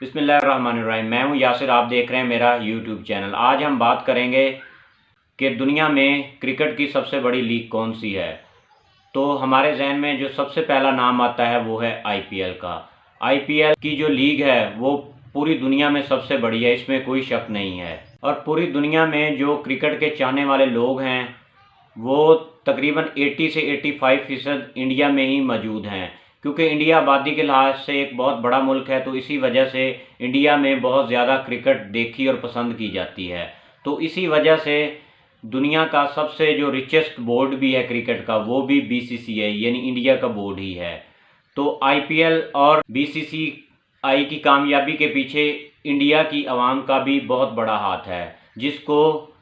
बिस्मिल्लाहिर्रहमानिर्रहीम। मैं हूं यासिर, आप देख रहे हैं मेरा यूट्यूब चैनल। आज हम बात करेंगे कि दुनिया में क्रिकेट की सबसे बड़ी लीग कौन सी है। तो हमारे जहन में जो सबसे पहला नाम आता है वो है आईपीएल का। आईपीएल की जो लीग है वो पूरी दुनिया में सबसे बड़ी है, इसमें कोई शक नहीं है। और पूरी दुनिया में जो क्रिकेट के चाहने वाले लोग हैं वो तकरीबन 80 से 85% इंडिया में ही मौजूद हैं, क्योंकि इंडिया आबादी के लिहाज से एक बहुत बड़ा मुल्क है। तो इसी वजह से इंडिया में बहुत ज़्यादा क्रिकेट देखी और पसंद की जाती है। तो इसी वजह से दुनिया का सबसे जो रिचेस्ट बोर्ड भी है क्रिकेट का वो भी बीसीसीआई यानी इंडिया का बोर्ड ही है। तो आईपीएल और बीसीसीआई की कामयाबी के पीछे इंडिया की आवाम का भी बहुत बड़ा हाथ है, जिसको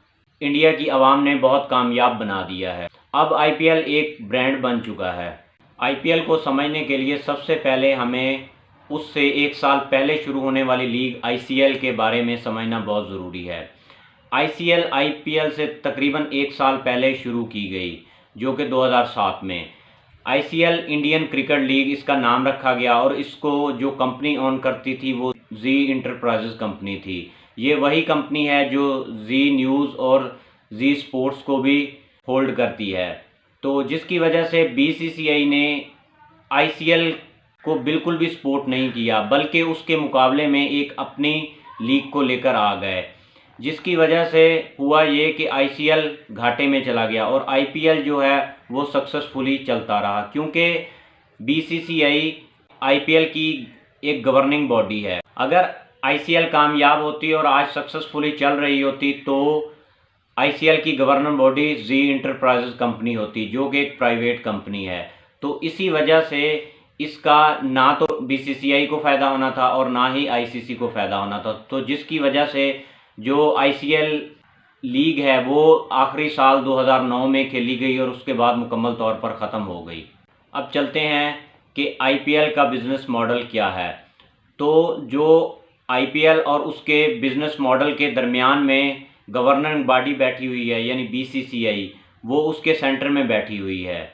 इंडिया की आवाम ने बहुत कामयाब बना दिया है। अब आईपीएल एक ब्रांड बन चुका है। आईपीएल को समझने के लिए सबसे पहले हमें उससे एक साल पहले शुरू होने वाली लीग आईसीएल के बारे में समझना बहुत ज़रूरी है। आईसीएल आईपीएल से तकरीबन एक साल पहले शुरू की गई, जो कि 2007 में। आईसीएल इंडियन क्रिकेट लीग इसका नाम रखा गया, और इसको जो कंपनी ओन करती थी वो जी इंटरप्राइजेस कंपनी थी। ये वही कंपनी है जो जी न्यूज़ और जी स्पोर्ट्स को भी होल्ड करती है। तो जिसकी वजह से बीसीसीआई ने आईसीएल को बिल्कुल भी सपोर्ट नहीं किया, बल्कि उसके मुकाबले में एक अपनी लीग को लेकर आ गए, जिसकी वजह से हुआ ये कि आईसीएल घाटे में चला गया और आईपीएल जो है वो सक्सेसफुली चलता रहा, क्योंकि बीसीसीआई आईपीएल की एक गवर्निंग बॉडी है। अगर आईसीएल कामयाब होती और आज सक्सेसफुली चल रही होती तो आईसीएल की गवर्निंग बॉडी जी इंटरप्राइजेस कंपनी होती, जो कि एक प्राइवेट कंपनी है। तो इसी वजह से इसका ना तो बीसीसीआई को फ़ायदा होना था और ना ही आईसीसी को फ़ायदा होना था। तो जिसकी वजह से जो आईसीएल लीग है वो आखिरी साल 2009 में खेली गई और उसके बाद मुकम्मल तौर पर ख़त्म हो गई। अब चलते हैं कि आईपीएल का बिज़नेस मॉडल क्या है। तो जो आईपीएल और उसके बिज़नेस मॉडल के दरमियान में गवर्निंग बॉडी बैठी हुई है यानी बीसीसीआई, वो उसके सेंटर में बैठी हुई है।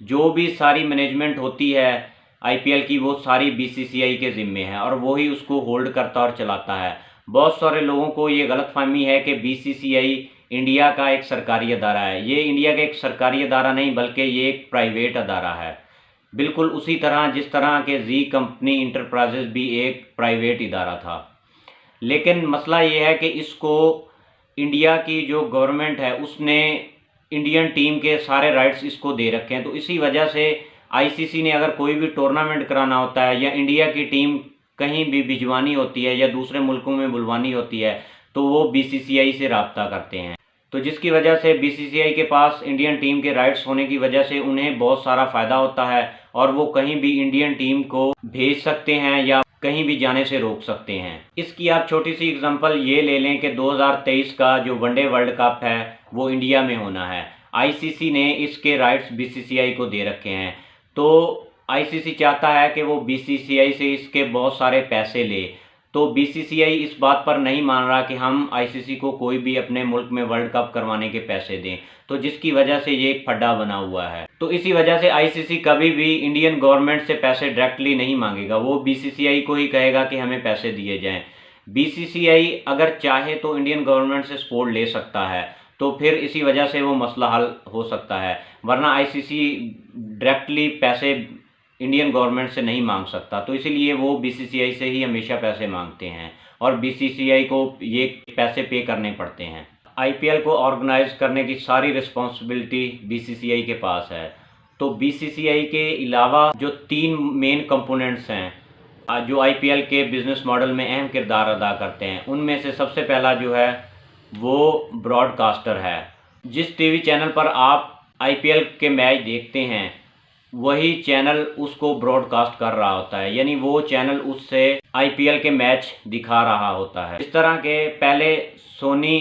जो भी सारी मैनेजमेंट होती है आईपीएल की वो सारी बीसीसीआई के ज़िम्मे है और वही उसको होल्ड करता और चलाता है। बहुत सारे लोगों को ये गलतफहमी है कि बीसीसीआई इंडिया का एक सरकारी अदारा है। ये इंडिया का एक सरकारी अदारा नहीं, बल्कि ये एक प्राइवेट अदारा है, बिल्कुल उसी तरह जिस तरह के जी कंपनी इंटरप्राइजेज भी एक प्राइवेट इदारा था। लेकिन मसला ये है कि इसको इंडिया की जो गवर्नमेंट है उसने इंडियन टीम के सारे राइट्स इसको दे रखे हैं। तो इसी वजह से आईसीसी ने अगर कोई भी टूर्नामेंट कराना होता है या इंडिया की टीम कहीं भी भिजवानी होती है या दूसरे मुल्कों में बुलवानी होती है तो वो बीसीसीआई से रब्ता करते हैं। तो जिसकी वजह से बीसीसीआई के पास इंडियन टीम के राइट्स होने की वजह से उन्हें बहुत सारा फ़ायदा होता है और वो कहीं भी इंडियन टीम को भेज सकते हैं या कहीं भी जाने से रोक सकते हैं। इसकी आप छोटी सी एग्जांपल ये ले लें कि 2023 का जो वनडे वर्ल्ड कप है वो इंडिया में होना है। आईसीसी ने इसके राइट्स बीसीसीआई को दे रखे हैं। तो आईसीसी चाहता है कि वो बीसीसीआई से इसके बहुत सारे पैसे ले। तो बीसीसीआई इस बात पर नहीं मान रहा कि हम आईसीसी को कोई भी अपने मुल्क में वर्ल्ड कप करवाने के पैसे दें। तो जिसकी वजह से ये एक फड्डा बना हुआ है। तो इसी वजह से आईसीसी कभी भी इंडियन गवर्नमेंट से पैसे डायरेक्टली नहीं मांगेगा, वो बीसीसीआई को ही कहेगा कि हमें पैसे दिए जाएं। बीसीसीआई अगर चाहे तो इंडियन गवर्नमेंट से सपोर्ट ले सकता है, तो फिर इसी वजह से वो मसला हल हो सकता है, वरना आईसीसी डायरेक्टली पैसे इंडियन गवर्नमेंट से नहीं मांग सकता। तो इसीलिए वो बीसीसीआई से ही हमेशा पैसे मांगते हैं और बीसीसीआई को ये पैसे पे करने पड़ते हैं। आईपीएल को ऑर्गेनाइज करने की सारी रिस्पॉन्सिबिलिटी बीसीसीआई के पास है। तो बीसीसीआई के अलावा जो 3 मेन कंपोनेंट्स हैं जो आईपीएल के बिज़नेस मॉडल में अहम किरदार अदा करते हैं, उनमें से सबसे पहला जो है वो ब्रॉडकास्टर है। जिस टीवी चैनल पर आप आईपीएल के मैच देखते हैं वही चैनल उसको ब्रॉडकास्ट कर रहा होता है, यानी वो चैनल उससे आईपीएल के मैच दिखा रहा होता है। इस तरह के पहले सोनी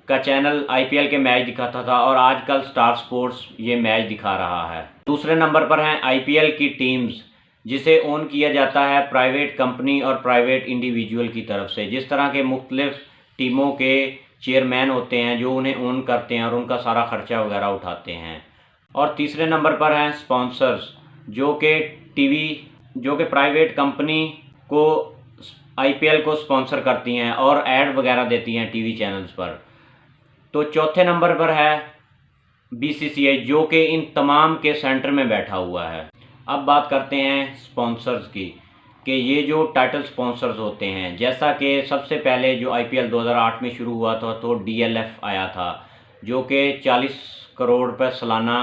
का चैनल आईपीएल के मैच दिखाता था और आजकल स्टार स्पोर्ट्स ये मैच दिखा रहा है। दूसरे नंबर पर हैं आईपीएल की टीम्स, जिसे ओन किया जाता है प्राइवेट कंपनी और प्राइवेट इंडिविजुअल की तरफ से। जिस तरह के मुख्तलिफ टीमों के चेयरमैन होते हैं जो उन्हें ओन करते हैं और उनका सारा खर्चा वगैरह उठाते हैं। और तीसरे नंबर पर हैं स्पॉन्सर्स, जो कि प्राइवेट कंपनी को आईपीएल को स्पॉन्सर करती हैं और ऐड वगैरह देती हैं टीवी चैनल्स पर। तो चौथे नंबर पर है बीसीसीआई, जो कि इन तमाम के सेंटर में बैठा हुआ है। अब बात करते हैं स्पॉन्सर्स की, कि ये जो टाइटल स्पॉन्सर्स होते हैं, जैसा कि सबसे पहले जो आईपीएल 2008 में शुरू हुआ था तो डीएलएफ आया था, जो कि 40 करोड़ रुपए सालाना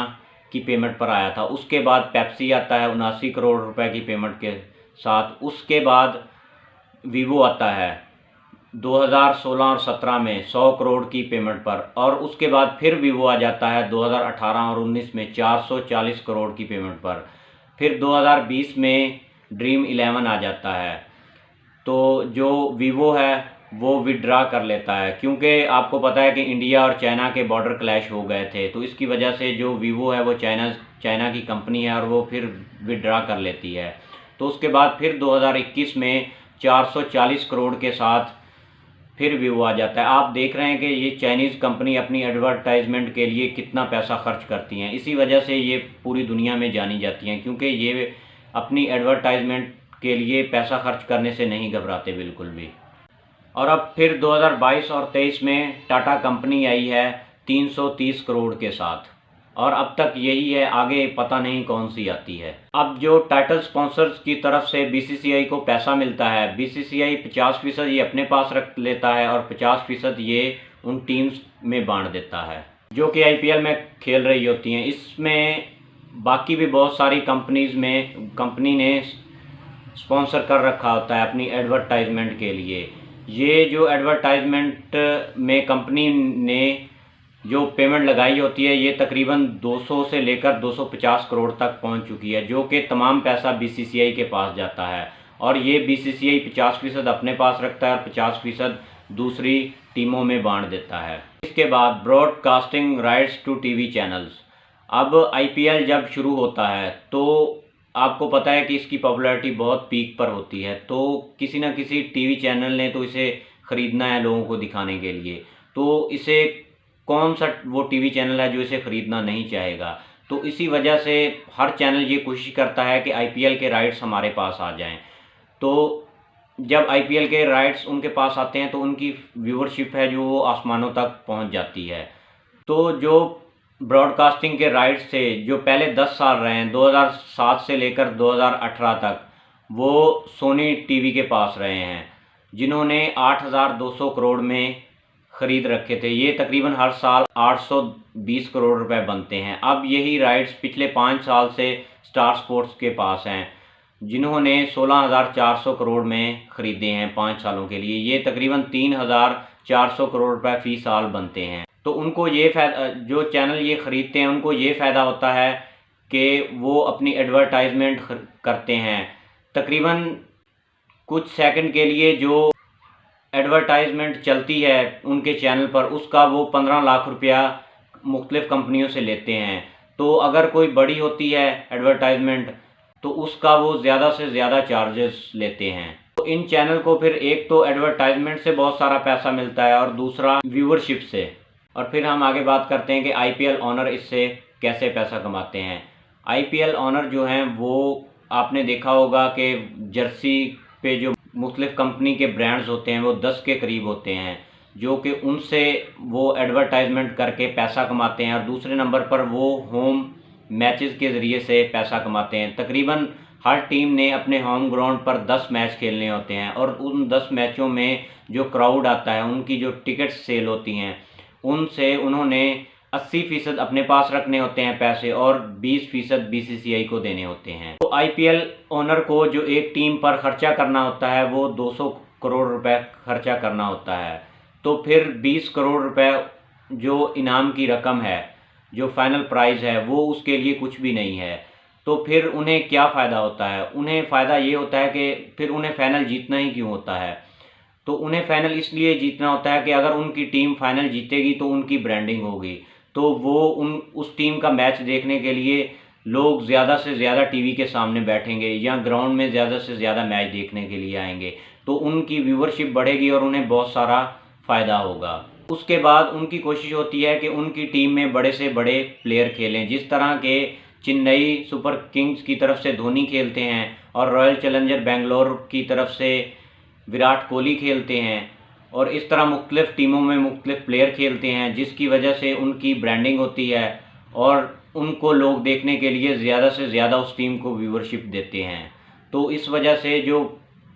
की पेमेंट पर आया था। उसके बाद पेप्सी आता है 79 करोड़ रुपए की पेमेंट के साथ। उसके बाद वीवो आता है 2016 और 17 में 100 करोड़ की पेमेंट पर, और उसके बाद फिर वीवो आ जाता है 2018 और 19 में 440 करोड़ की पेमेंट पर। फिर 2020 में ड्रीम 11 आ जाता है। तो जो वीवो है वो विड्रा कर लेता है, क्योंकि आपको पता है कि इंडिया और चाइना के बॉर्डर क्लैश हो गए थे, तो इसकी वजह से जो वीवो है वो चाइना की कंपनी है और वो फिर विड्रा कर लेती है। तो उसके बाद फिर 2021 में 440 करोड़ के साथ फिर वीवो आ जाता है। आप देख रहे हैं कि ये चाइनीज़ कंपनी अपनी एडवर्टाइजमेंट के लिए कितना पैसा खर्च करती हैं। इसी वजह से ये पूरी दुनिया में जानी जाती हैं, क्योंकि ये अपनी एडवर्टाइजमेंट के लिए पैसा खर्च करने से नहीं घबराते बिल्कुल भी। और अब फिर 2022 और 23 में टाटा कंपनी आई है 330 करोड़ के साथ, और अब तक यही है, आगे पता नहीं कौन सी आती है। अब जो टाइटल स्पॉन्सर्स की तरफ से बीसीसीआई को पैसा मिलता है, बीसीसीआई 50% ये अपने पास रख लेता है और 50% ये उन टीम्स में बांट देता है जो कि आईपीएल में खेल रही होती हैं। इसमें बाकी भी बहुत सारी कंपनी ने स्पॉन्सर कर रखा होता है अपनी एडवर्टाइजमेंट के लिए। ये जो एडवर्टाइजमेंट में कंपनी ने जो पेमेंट लगाई होती है, ये तकरीबन 200 से लेकर 250 करोड़ तक पहुंच चुकी है, जो कि तमाम पैसा बीसीसीआई के पास जाता है। और ये बीसीसीआई 50% अपने पास रखता है और 50% दूसरी टीमों में बांट देता है। इसके बाद broadcasting rights to TV channels. अब आईपीएल जब शुरू होता है तो आपको पता है कि इसकी पॉपुलैरिटी बहुत पीक पर होती है, तो किसी न किसी टीवी चैनल ने तो इसे ख़रीदना है लोगों को दिखाने के लिए। तो इसे कौन सा वो टीवी चैनल है जो इसे ख़रीदना नहीं चाहेगा। तो इसी वजह से हर चैनल ये कोशिश करता है कि आईपीएल के राइट्स हमारे पास आ जाएं। तो जब आईपीएल के राइट्स उनके पास आते हैं तो उनकी व्यूअरशिप है जो वो आसमानों तक पहुंच जाती है। तो जो ब्रॉडकास्टिंग के राइट्स थे जो पहले 10 साल रहे हैं, 2007 से लेकर 2018 तक, वो सोनी टीवी के पास रहे हैं, जिन्होंने 8,200 करोड़ में ख़रीद रखे थे। ये तकरीबन हर साल 820 करोड़ रुपए बनते हैं। अब यही राइट्स पिछले 5 साल से स्टार स्पोर्ट्स के पास हैं, जिन्होंने 16,400 करोड़ में ख़रीदे हैं 5 सालों के लिए। ये तकरीबन 3,400 करोड़ रुपए फ़ी साल बनते हैं। तो उनको ये फ़ायदा, जो चैनल ये ख़रीदते हैं उनको ये फ़ायदा होता है कि वो अपनी एडवर्टाइजमेंट करते हैं। तकरीबन कुछ सेकंड के लिए जो एडवर्टाइजमेंट चलती है उनके चैनल पर, उसका वो 15 लाख रुपया मुख्तलिफ़ कंपनियों से लेते हैं। तो अगर कोई बड़ी होती है एडवर्टाइजमेंट तो उसका वो ज़्यादा से ज़्यादा चार्जेस लेते हैं। तो इन चैनल को फिर एक तो एडवर्टाइजमेंट से बहुत सारा पैसा मिलता है और दूसरा व्यूअरशिप से। और फिर हम आगे बात करते हैं कि आईपीएल ओनर इससे कैसे पैसा कमाते हैं। आईपीएल ओनर जो हैं वो आपने देखा होगा कि जर्सी पे जो मुख्तलिफ़ कंपनी के ब्रांड्स होते हैं वो 10 के करीब होते हैं, जो कि उनसे वो एडवर्टाइजमेंट करके पैसा कमाते हैं। और दूसरे नंबर पर वो होम मैचेस के ज़रिए से पैसा कमाते हैं। तकरीबन हर टीम ने अपने होम ग्राउंड पर 10 मैच खेलने होते हैं और उन 10 मैचों में जो क्राउड आता है, उनकी जो टिकट सेल होती हैं, उनसे उन्होंने 80% अपने पास रखने होते हैं पैसे और 20% बीसीसीआई को देने होते हैं। तो आईपीएल ओनर को जो एक टीम पर खर्चा करना होता है वो 200 करोड़ रुपए खर्चा करना होता है। तो फिर 20 करोड़ रुपए जो इनाम की रकम है, जो फाइनल प्राइज़ है, वो उसके लिए कुछ भी नहीं है। तो फिर उन्हें क्या फ़ायदा होता है? उन्हें फ़ायदा ये होता है कि फिर उन्हें फ़ाइनल जीतना ही क्यों होता है? तो उन्हें फ़ाइनल इसलिए जीतना होता है कि अगर उनकी टीम फ़ाइनल जीतेगी तो उनकी ब्रांडिंग होगी, तो वो उस टीम का मैच देखने के लिए लोग ज़्यादा से ज़्यादा टीवी के सामने बैठेंगे या ग्राउंड में ज़्यादा से ज़्यादा मैच देखने के लिए आएंगे। तो उनकी व्यूअरशिप बढ़ेगी और उन्हें बहुत सारा फ़ायदा होगा। उसके बाद उनकी कोशिश होती है कि उनकी टीम में बड़े से बड़े प्लेयर खेलें, जिस तरह के चेन्नई सुपर किंग्स की तरफ से धोनी खेलते हैं और रॉयल चैलेंजर बेंगलोर की तरफ से विराट कोहली खेलते हैं और इस तरह मुख्तलिफ़ टीमों में मुख्तलिफ़ प्लेयर खेलते हैं, जिसकी वजह से उनकी ब्रांडिंग होती है और उनको लोग देखने के लिए ज़्यादा से ज़्यादा उस टीम को व्यूवरशिप देते हैं। तो इस वजह से जो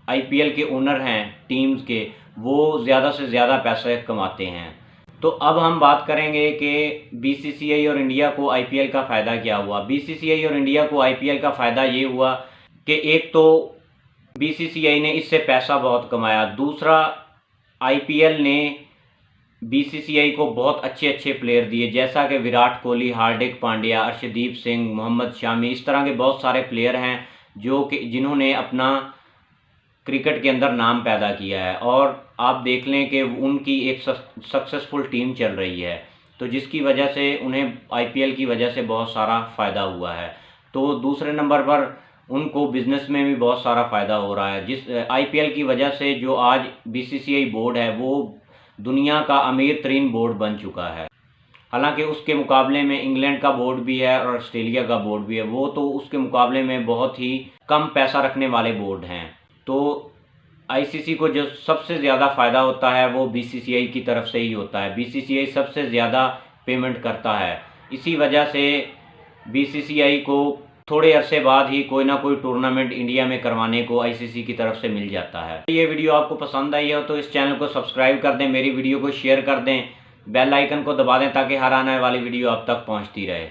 आईपीएल के ओनर हैं टीम्स के, वो ज़्यादा से ज़्यादा पैसे कमाते हैं। तो अब हम बात करेंगे कि बीसीसीआई और इंडिया को आईपीएल का फ़ायदा क्या हुआ। बीसीसीआई और इंडिया को आईपीएल का फ़ायदा ये हुआ कि एक तो बीसीसीआई ने इससे पैसा बहुत कमाया, दूसरा आईपीएल ने बीसीसीआई को बहुत अच्छे अच्छे प्लेयर दिए, जैसा कि विराट कोहली, हार्दिक पांड्या, अर्शदीप सिंह, मोहम्मद शामी, इस तरह के बहुत सारे प्लेयर हैं जो कि जिन्होंने अपना क्रिकेट के अंदर नाम पैदा किया है। और आप देख लें कि उनकी एक सक्सेसफुल टीम चल रही है, तो जिसकी वजह से उन्हें आईपीएल की वजह से बहुत सारा फ़ायदा हुआ है। तो दूसरे नंबर पर उनको बिज़नेस में भी बहुत सारा फ़ायदा हो रहा है। जिस आईपीएल की वजह से जो आज बीसीसीआई बोर्ड है वो दुनिया का अमीर तरीन बोर्ड बन चुका है। हालांकि उसके मुकाबले में इंग्लैंड का बोर्ड भी है और ऑस्ट्रेलिया का बोर्ड भी है, वो तो उसके मुकाबले में बहुत ही कम पैसा रखने वाले बोर्ड हैं। तो आईसीसी को जो सबसे ज़्यादा फ़ायदा होता है वो बीसीसीआई की तरफ से ही होता है। बीसीसीआई सबसे ज़्यादा पेमेंट करता है, इसी वजह से बीसीसीआई को थोड़े अरसे बाद ही कोई ना कोई टूर्नामेंट इंडिया में करवाने को आईसीसी की तरफ से मिल जाता है। ये वीडियो आपको पसंद आई हो तो इस चैनल को सब्सक्राइब कर दें, मेरी वीडियो को शेयर कर दें, बेल आइकन को दबा दें ताकि हर आने वाली वीडियो आप तक पहुंचती रहे।